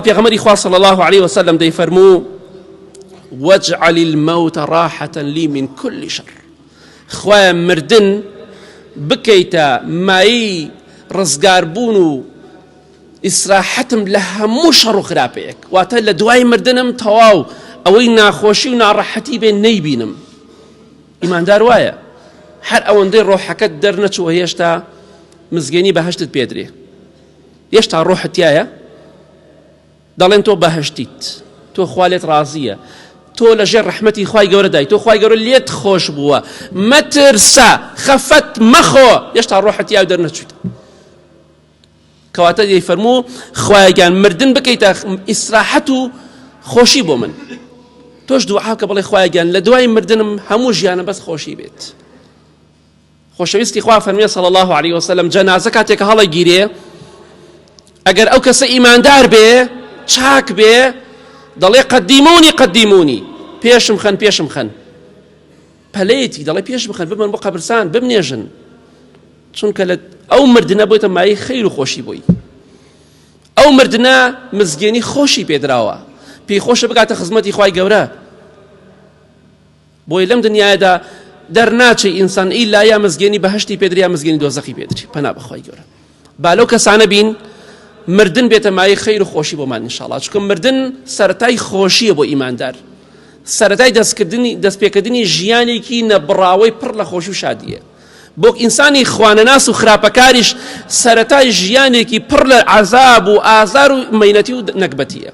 پێغەمبەری خوا صلی الله عليه وسلم دەیفەرموو واجعل الموت راحة لي من كل شر. خوایە مردن بکەیتە مایی ڕزگاربوون و ئیسراحەتم لە هەموو شەڕ و خراپەیەک، واتە لە دوای مردنم تەواو ئەوەی ناخۆشی و ناڕەحەتی بێ نەیبینم. ئیماندار وایە هەر ئەوەندەی ڕۆحەکەت دەرنەچووە هێشتا مزگەنی بەهەشتت پێدرێ، هێشتا ڕۆحت تایە دەڵێن تۆ بەهەشتیت، تۆ خوا لێت ڕازیە، تۆ لەژێر ڕەحمەتی خوای گەورە دای، تۆ خوای گەورە لێت خۆش بووە، مەترسە، خەفەت مەخۆ، هێشتا ڕۆحت تیا و دەرنەچوویت. کەواتە دەیفەرموو خوایەگیان مردن بکەیتە ئیسراحەت و خۆشی بۆ من. تۆش دوعا کە بڵێ خوایەگیان لە دوای مردنم هەموو ژیانە بەس خۆشی بێت. خۆشەویستی خوا فەرمیێ صلی الله عليه وسلم جەنازە کاتێک هەڵەگیرێ ئەگەر ئەو کەسە ئیماندار بێ چاک بێ دەڵێ قەدیمونی قەدیمونی، پێشم خەن پێشم خەن، پەلەیەتی دەڵێ پێشم خەن ببن بۆ قەبرستان ببنێژن، چونکە لە ئەو مردنە بۆیتە مایی خەیر و خۆشی بۆی. ئەو مردنە مزگەنی خۆشی پێدراوە، پێی خۆشە بگاتە خزمەتی خوای گەورە. بۆی لەم دنیادا دەرناچێ ئینسان ئیلا یا مزگەنی بەهەشتی پێدرێ یا مزگەنی دۆزەخی پێدرێ، پەنا بەخوای گەورە. با لەو کەسانە بین مردن بێتە مای خەیر و خۆشی بۆمان ئینشاڵڵا، چونکە مردن سەرەتای خۆشیە بۆ ئیماندار، سەرەتای دەستپێکردنی ژیانێکی نەبڕاوەی پڕ لە خۆشی و شادیە. بۆ ئینسانی خوانەناس و خراپەکاریش سەرەتای ژیانێکی پڕ لە عەزاب و ئازار و مەینەتی و نەکبەتیە.